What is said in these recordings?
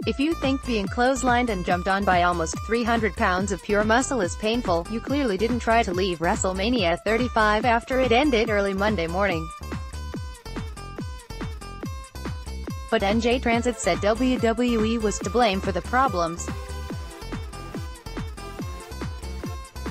If you think being clotheslined and jumped on by almost 300 pounds of pure muscle is painful, you clearly didn't try to leave WrestleMania 35 after it ended early Monday morning. But NJ Transit said WWE was to blame for the problems.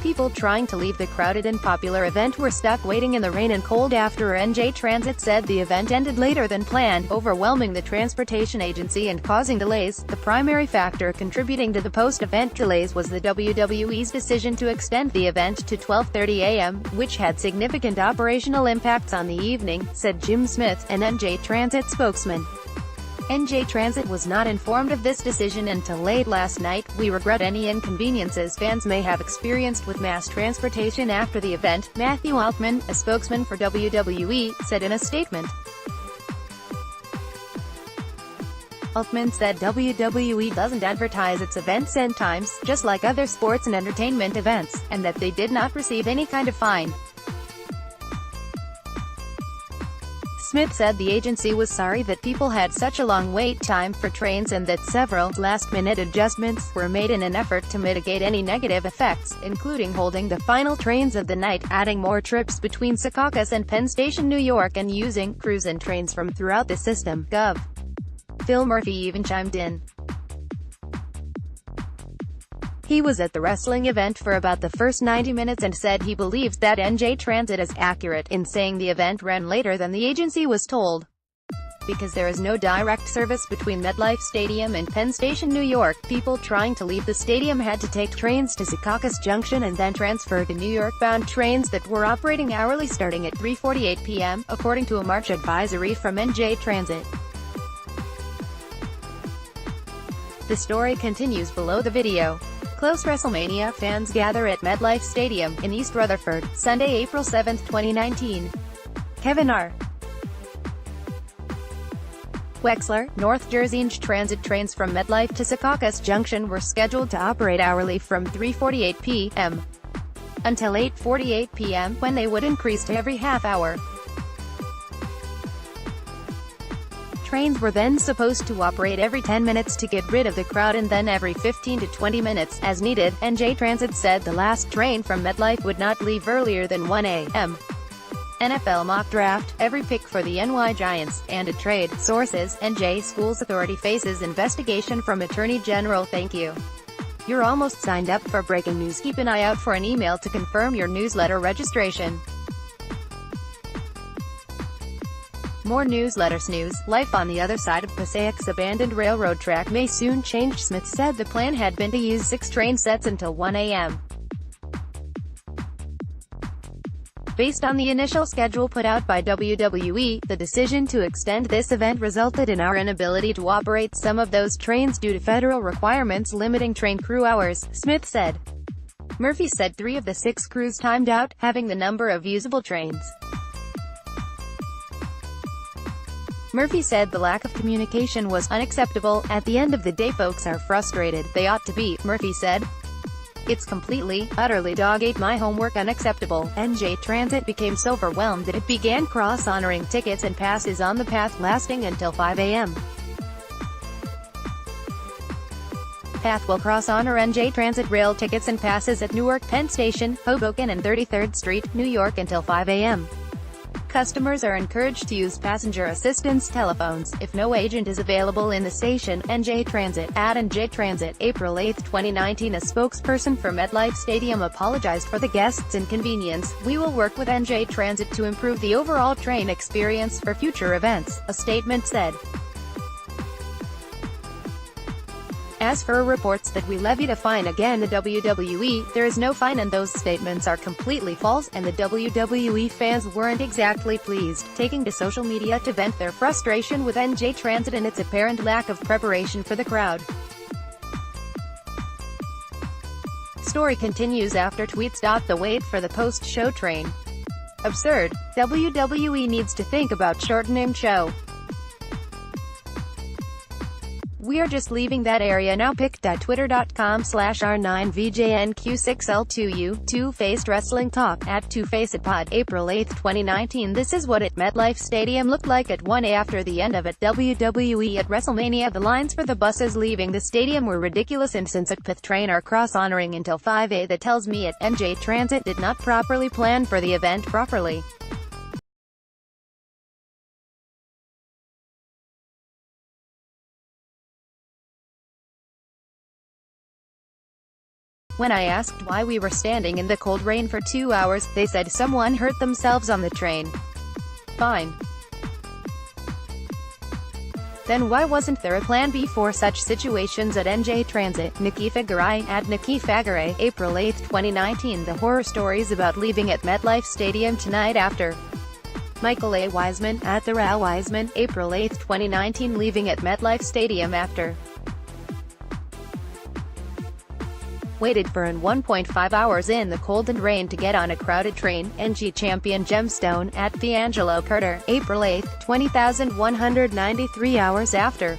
People trying to leave the crowded and popular event were stuck waiting in the rain and cold after NJ Transit said the event ended later than planned, overwhelming the transportation agency and causing delays. The primary factor contributing to the post-event delays was the WWE's decision to extend the event to 12:30 a.m., which had significant operational impacts on the evening, said Jim Smith, an NJ Transit spokesman. NJ Transit was not informed of this decision until late last night. "We regret any inconveniences fans may have experienced with mass transportation after the event," Matthew Altman, a spokesman for WWE, said in a statement. Altman said WWE doesn't advertise its events and times, just like other sports and entertainment events, and that they did not receive any kind of fine. Smith said the agency was sorry that people had such a long wait time for trains and that several last-minute adjustments were made in an effort to mitigate any negative effects, including holding the final trains of the night, adding more trips between Secaucus and Penn Station, New York, and using crews and trains from throughout the system. Gov. Phil Murphy even chimed in. He was at the wrestling event for about the first 90 minutes and said he believes that NJ Transit is accurate in saying the event ran later than the agency was told. Because there is no direct service between MetLife Stadium and Penn Station, New York, people trying to leave the stadium had to take trains to Secaucus Junction and then transfer to New York-bound trains that were operating hourly starting at 3:48 p.m., according to a March advisory from NJ Transit. The story continues below the video. Close WrestleMania fans gather at MetLife Stadium, in East Rutherford, Sunday, April 7, 2019. Kevin R. Wexler, North Jersey. NJ Transit trains from MetLife to Secaucus Junction were scheduled to operate hourly from 3:48 p.m. until 8:48 p.m., when they would increase to every half hour. Trains were then supposed to operate every 10 minutes to get rid of the crowd and then every 15 to 20 minutes, as needed. NJ Transit said the last train from MetLife would not leave earlier than 1 a.m. NFL mock draft, every pick for the NY Giants, and a trade. Sources: NJ Schools Authority faces investigation from Attorney General. Thank you. You're almost signed up for breaking news. Keep an eye out for an email to confirm your newsletter registration. More newsletters. News: life on the other side of Passaic's abandoned railroad track may soon change. Smith said the plan had been to use 6 train sets until 1 a.m. Based on the initial schedule put out by WWE, the decision to extend this event resulted in our inability to operate some of those trains due to federal requirements limiting train crew hours, Smith said. Murphy said 3 of the 6 crews timed out, having the number of usable trains. Murphy said the lack of communication was unacceptable. "At the end of the day, folks are frustrated. They ought to be," Murphy said. "It's completely, utterly dog-ate my homework, unacceptable." NJ Transit became so overwhelmed that it began cross-honoring tickets and passes on the path, lasting until 5 a.m. Path will cross-honor NJ Transit rail tickets and passes at Newark Penn Station, Hoboken and 33rd Street, New York until 5 a.m. Customers are encouraged to use passenger assistance telephones, if no agent is available in the station. NJ Transit, at NJ Transit, April 8, 2019. A spokesperson for MetLife Stadium apologized for the guests' inconvenience. "We will work with NJ Transit to improve the overall train experience for future events," a statement said. As for reports that we levied a fine against the WWE, there is no fine and those statements are completely false, and the WWE fans weren't exactly pleased, taking to social media to vent their frustration with NJ Transit and its apparent lack of preparation for the crowd. Story continues after tweet "Stop the wait for the post-show train. Absurd. WWE needs to think about shortening show." "We are just leaving that area now." pic.twitter.com/r9vjnq6l2u, Two-Faced Wrestling Talk, @2facedpod, April 8, 2019. This is what MetLife Stadium looked like at 1 a after the end of it. WWE at WrestleMania. The lines for the buses leaving the stadium were ridiculous, and since a pith train are cross-honoring until 5 a, that tells me NJ Transit did not properly plan for the event properly. When I asked why we were standing in the cold rain for 2 hours, they said someone hurt themselves on the train. Fine. Then why wasn't there a plan B for such situations at NJ Transit? Nikki Figueroa, @NikkiFagare, April 8, 2019. The horror stories about leaving at MetLife Stadium tonight after. Michael A. Wiseman, @TheRaWiseman, April 8, 2019. Leaving at MetLife Stadium after waited for 1.5 hours in the cold and rain to get on a crowded train. NG champion Gemstone, @TheAngelo Carter, April 8, 20,193 hours after.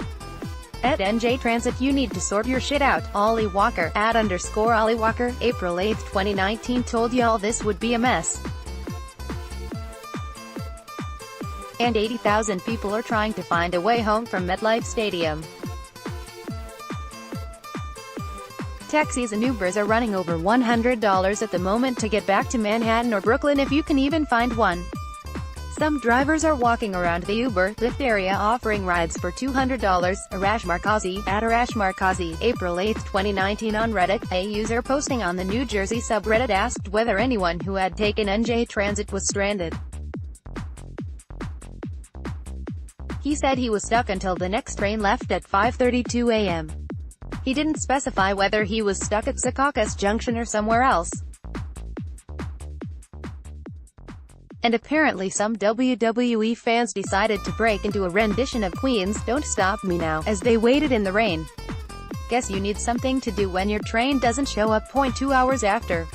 At NJ Transit, you need to sort your shit out. Ollie Walker, @_Ollie Walker, April 8, 2019. Told y'all this would be a mess. And 80,000 people are trying to find a way home from MetLife Stadium. Taxis and Ubers are running over $100 at the moment to get back to Manhattan or Brooklyn, if you can even find one. Some drivers are walking around the Uber, Lyft area offering rides for $200. Arash Markazi, @ArashMarkazi, April 8, 2019. On Reddit, a user posting on the New Jersey subreddit asked whether anyone who had taken NJ Transit was stranded. He said he was stuck until the next train left at 5:32 a.m. He didn't specify whether he was stuck at Secaucus Junction or somewhere else. And apparently some WWE fans decided to break into a rendition of Queen's "Don't Stop Me Now" as they waited in the rain. Guess you need something to do when your train doesn't show up 2 hours after.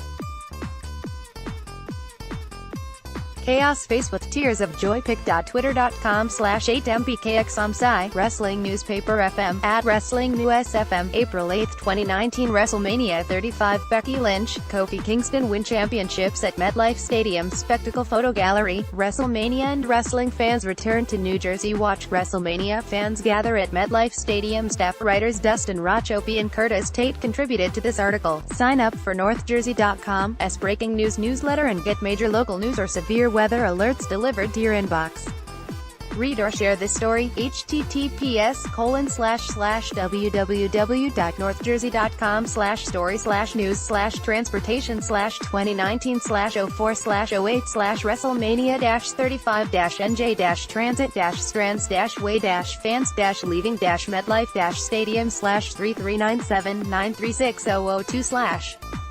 Chaos face with tears of joy. pic.twitter.com/8mpkxomsci, Wrestling Newspaper FM, @WrestlingNewsFM, April 8, 2019. WrestleMania 35. Becky Lynch, Kofi Kingston win championships at MetLife Stadium. Spectacle photo gallery. WrestleMania and wrestling fans return to New Jersey. Watch WrestleMania. Fans gather at MetLife Stadium. Staff writers Dustin Rochopi and Curtis Tate contributed to this article. Sign up for NorthJersey.com's breaking news newsletter and get major local news or severe weather alerts delivered to your inbox. Read or share this story. https://www.northjersey.com/story/news/transportation/2019/04/08/wrestlemania-35-nj-transit-strands-way-fans-leaving-metlife-stadium/33979360002/